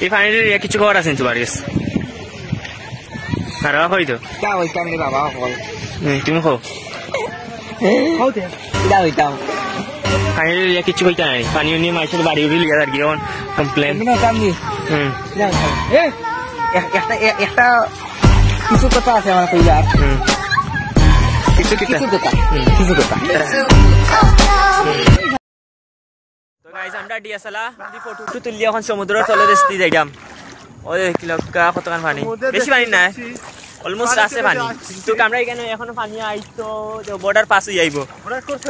এই পানির কিছু খবর আছে তোমার কাছে আর কই তো তা হইতাম রে বাবা হল তুমি কো হইতে ইদা হইতাম পানির কিছু কইতা নাই পানি নিয়ে মাইছের বাড়ি উড়ি লিয়া আর কি অন কমপ্লেন এমনি কামনি এ একটা কিছু কথা আছে আমার কইলার কিছু কথা তো গাইস আমরা ডিএসএলআ দি ফটো তুলি এখন সমুদ্রের তলে দেখতে যাইলাম ওই কিলোকা কতখান পানি বেশি পানি না অলমোস্ট আছে পানি কিন্তু আমরা এখানে এখনো পানি আইতো বর্ডার পাস হই যাইবো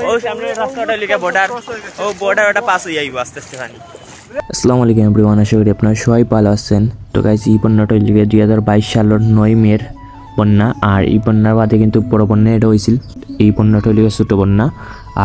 ও সামনে রাস্তাটা লিখা বর্ডার ও বর্ডার ওটা পাস হই যাইবো আস্তে আস্তে পানি আসসালামু আলাইকুম এভরিওয়ান আশা করি আপনারা সবাই ভালো আছেন তো গাইস এই বন্যাটা লিখে 2022 সালের 9 মের বন্যা আর এই বন্যার বাদে কিন্তু বড় বন্যা এটা হয়েছিল এই বন্যাটা লিখে ছোট বন্যা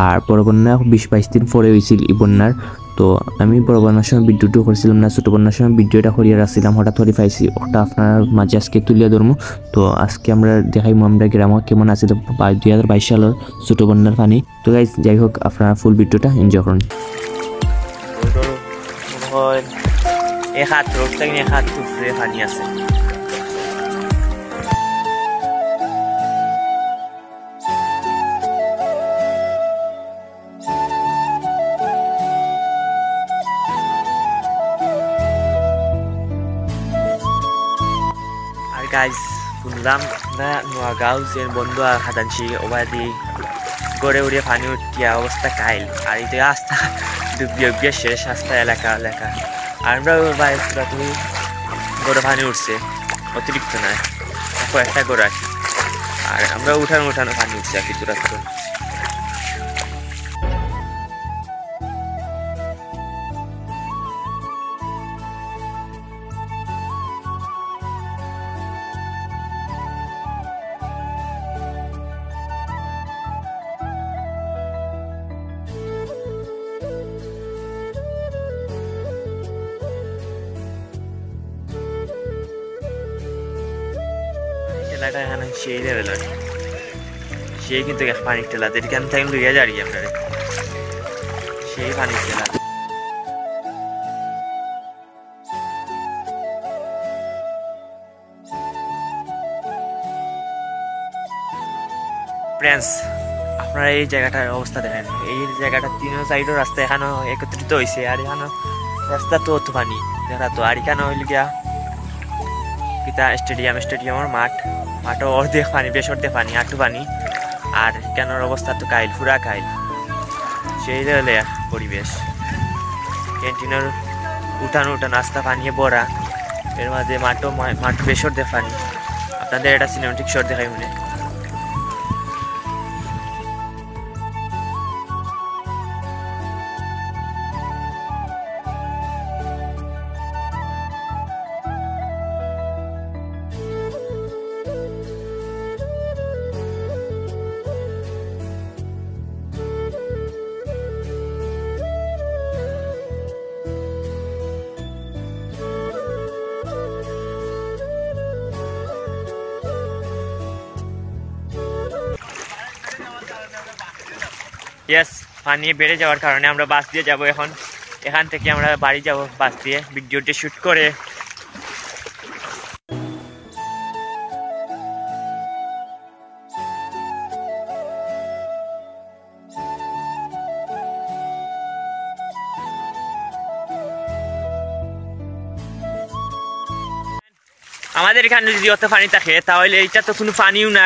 আর বড় বন্যা 20-22 দিন পরে হয়েছিল এই বন্যার তো আমি বড় বন্যার সময় ভিডিওটা করছিলাম না ছোট বন্যার সময় ভিডিওটা করিয়ে রাখছিলাম হঠাৎ করে পাইছি ওটা আপনার মাঝে আজকে তুলিয়া ধরবো তো আজকে আমরা দেখাইবো আমরা গ্রামে কেমন আছে 2022 সালের ছোট বন্যার পানি তো গাইস যাই হোক আপনারা ফুল ভিডিওটা এনজয় করুন এক হাত রোড থেকে এক হাত উপরে পানি আছে guys শুনলাম না নোয়াগাঁও যে বন্ধু আর হাতানছি ওবাদি গড়ে উড়ে পানি উঠিয়া অবস্থা কাইল আর এই রাস্তা ডুবিয়ে শেষ রাস্তা এলাকা আর আমরা পুরাপুরি গড়ে পানি উঠছে অতিরিক্ত নয় কয়েকটা গড়ে আছি আর আমরা উঠানো পানি উঠছে আর কি দূরত্ব এখানে সেই লেভেলের সেই কিন্তু পানির ঠেলা এখান থেকে লইয়া যাই আপনার সেই পানির ঠেলা ফ্রেন্ডস আপনারা এই জায়গাটার অবস্থা দেখেন এই জায়গাটা তিন সাইডের রাস্তা এখানে একত্রিত হয়েছে আর এখানে রাস্তা তো অত পানি দেখা তো আর এখানে হইল গিয়া পিতা স্টেডিয়ামের মাঠও অর্ধেক পানি বেশ অর্ধেক পানি আটু পানি আর কেনর অবস্থা তো কাইল পুরা কাইল সেই হলে পরিবেশ ক্যান্টিনের উঠানো আস্তা পানিয়ে ভরা এর মাঝে মাঠ বেশ অর্ধেক পানি আপনাদের এটা সিনেমেটিক শট দেখাই মনে ইয়েস পানি বেড়ে যাওয়ার কারণে আমরা বাস দিয়ে যাব এখান থেকে আমরা বাড়ি যাব বাস দিয়ে ভিডিওটি শুট করে আমাদের এখানে যদি অত পানি থাকে তাহলে এটা তো কোনো পানিও না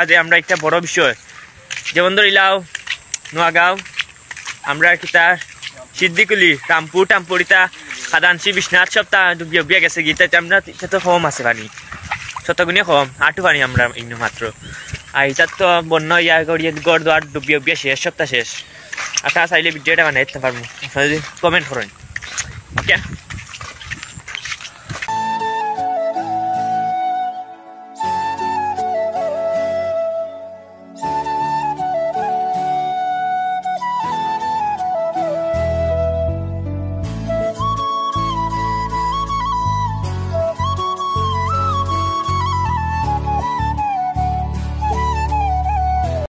যে আমরা একটা বড় বিষয় যেমন ধরিলাও নোয়াগাঁও আমরা কিতা সিদ্দিকুলি টাম্পুরিতা খাদানসি বিশ্বনাথ সপ্তাহ ডুবিয়া গেছে গীতা আমরা এটা তো কম আছে পানি শতগুণে কম আটু পানি আমরা ইন্য মাত্র আর এটার তো বন্য ইয়া করিয়ে গড় দোয়ার ডুবিয়া শেষ সপ্তাহ শেষ আপনারা চাইলে ভিডিওটা বানাইতে পারবো আপনারা যদি কমেন্ট করেন ওকে